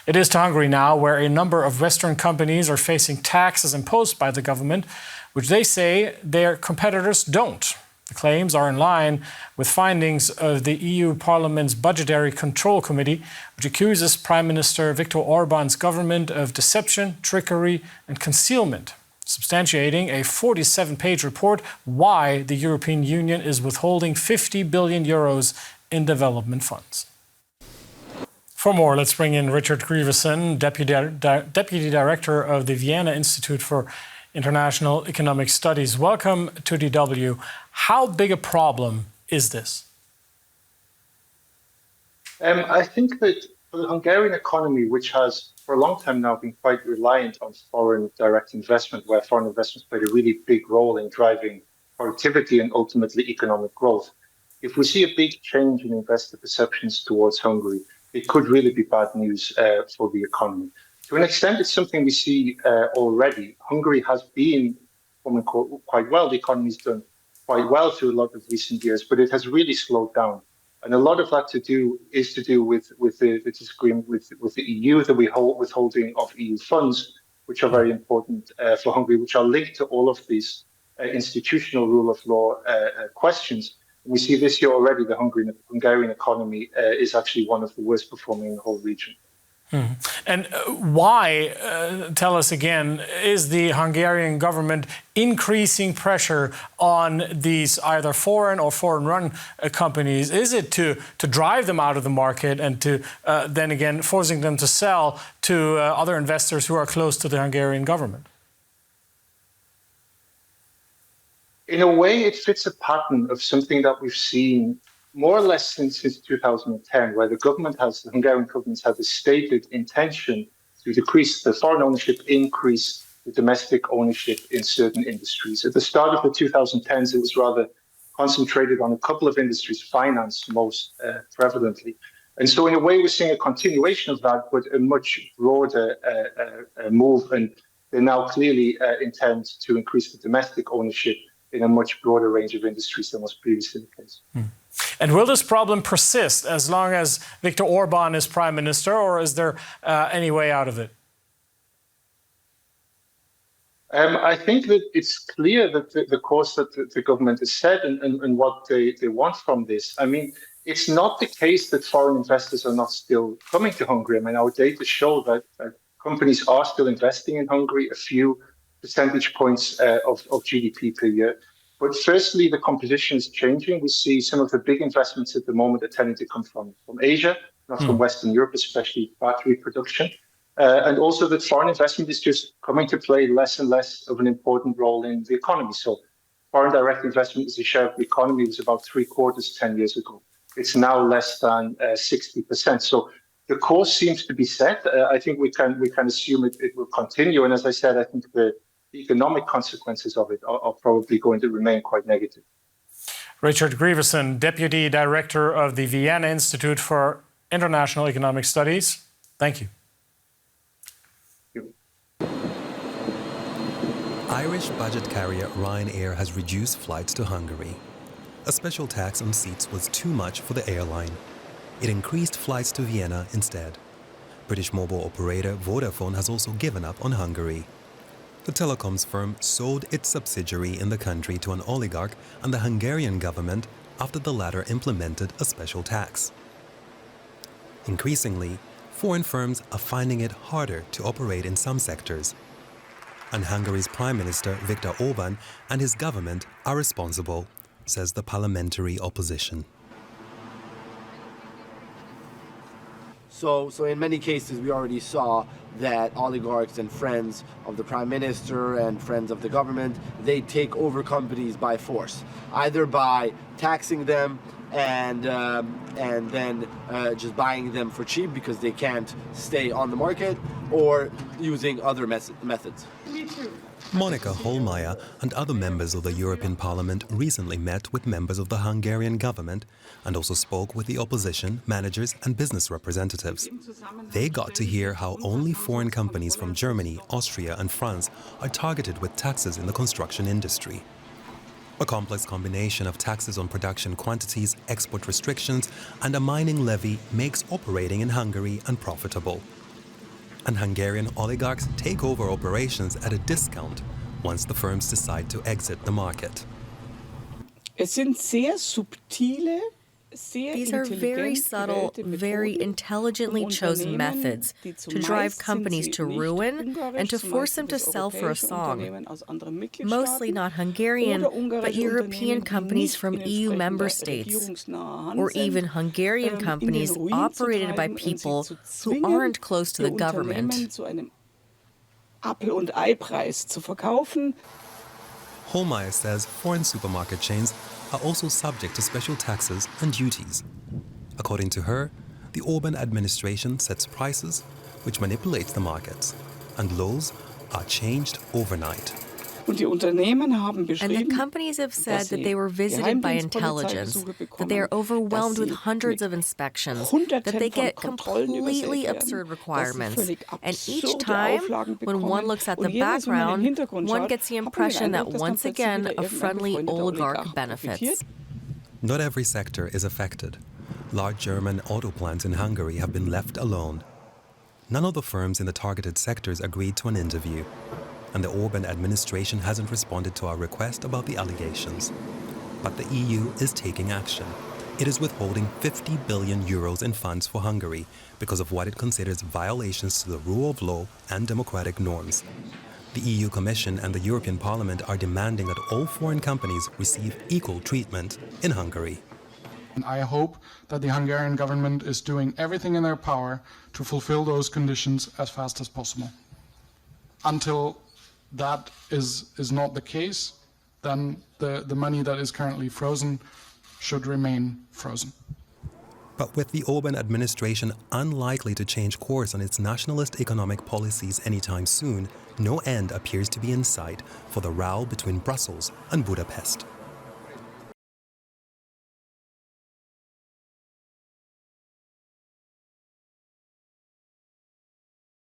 It is to Hungary now, where a number of Western companies are facing taxes imposed by the government, which they say their competitors don't. The claims are in line with findings of the EU Parliament's Budgetary Control Committee, which accuses Prime Minister Viktor Orban's government of deception, trickery and concealment, substantiating a 47-page report why the European Union is withholding 50 billion euros in development funds. For more, let's bring in Richard Grieveson, Deputy Director of the Vienna Institute for International Economic Studies. Welcome to DW. How big a problem is this? I think that for the Hungarian economy, which has for a long time now been quite reliant on foreign direct investment, where foreign investments played a really big role in driving productivity and ultimately economic growth, if we see a big change in investor perceptions towards Hungary, it could really be bad news for the economy. To an extent, it's something we see already. Hungary has been performing quite well. The economy's done quite well through a lot of recent years, but it has really slowed down. And a lot of that is to do with the disagreement with the EU, the withholding of EU funds, which are very important for Hungary, which are linked to all of these institutional rule of law questions. We see this year already the Hungarian economy is actually one of the worst performing in the whole region. And why, tell us again, is the Hungarian government increasing pressure on these either foreign or foreign-run companies? Is it to drive them out of the market and to then again forcing them to sell to other investors who are close to the Hungarian government? In a way, it fits a pattern of something that we've seen more or less since 2010, where the Hungarian government has a stated intention to decrease the foreign ownership, increase the domestic ownership in certain industries. At the start of the 2010s, it was rather concentrated on a couple of industries, finance most prevalently. And so in a way, we're seeing a continuation of that, but a much broader move. And they now clearly intend to increase the domestic ownership in a much broader range of industries than was previously the case. And will this problem persist as long as Viktor Orban is prime minister, or is there any way out of it? I think that it's clear that the course that the government has set and what they want from this. I mean, it's not the case that foreign investors are not still coming to Hungary. I mean, our data show that companies are still investing in Hungary, a few percentage points of GDP per year. But firstly, the composition is changing. We see some of the big investments at the moment are tending to come from Asia, not from Western Europe, especially battery production. And also that foreign investment is just coming to play less and less of an important role in the economy. So foreign direct investment as a share of the economy was about 3/4 10 years ago. It's now less than 60%. So the course seems to be set. I think we can assume it will continue. And as I said, I think the economic consequences of it are probably going to remain quite negative. Richard Grieveson, Deputy Director of the Vienna Institute for International Economic Studies. Thank you. Irish budget carrier Ryanair has reduced flights to Hungary. A special tax on seats was too much for the airline. It increased flights to Vienna instead. British mobile operator Vodafone has also given up on Hungary. The telecoms firm sold its subsidiary in the country to an oligarch and the Hungarian government after the latter implemented a special tax. Increasingly, foreign firms are finding it harder to operate in some sectors. And Hungary's Prime Minister Viktor Orban and his government are responsible, says the parliamentary opposition. So in many cases, we already saw that oligarchs and friends of the prime minister and friends of the government, they take over companies by force, either by taxing them and then just buying them for cheap because they can't stay on the market, or using other methods. Monica Hohlmeier and other members of the European Parliament recently met with members of the Hungarian government and also spoke with the opposition, managers and business representatives. They got to hear how only foreign companies from Germany, Austria and France are targeted with taxes in the construction industry. A complex combination of taxes on production quantities, export restrictions and a mining levy makes operating in Hungary unprofitable. and Hungarian oligarchs take over operations at a discount once the firms decide to exit the market. These are very subtle, very intelligently chosen methods to drive companies to ruin and to force them to sell for a song. Mostly not Hungarian, but European companies from EU member states, or even Hungarian companies operated by people who aren't close to the government. Holmeyer says foreign supermarket chains are also subject to special taxes and duties. According to her, the Orban administration sets prices, which manipulates the markets, and laws are changed overnight. And the companies have said that they were visited by intelligence, that they are overwhelmed with hundreds of inspections, that they get completely absurd requirements. And each time, when one looks at the background, one gets the impression that once again a friendly oligarch benefits. Not every sector is affected. Large German auto plants in Hungary have been left alone. None of the firms in the targeted sectors agreed to an interview, and the Orban administration hasn't responded to our request about the allegations. But the EU is taking action. It is withholding 50 billion euros in funds for Hungary because of what it considers violations to the rule of law and democratic norms. The EU Commission and the European Parliament are demanding that all foreign companies receive equal treatment in Hungary. I hope that the Hungarian government is doing everything in their power to fulfill those conditions as fast as possible. Until that is not the case, then the money that is currently frozen should remain frozen. But with the Orban administration unlikely to change course on its nationalist economic policies anytime soon, no end appears to be in sight for the row between Brussels and Budapest.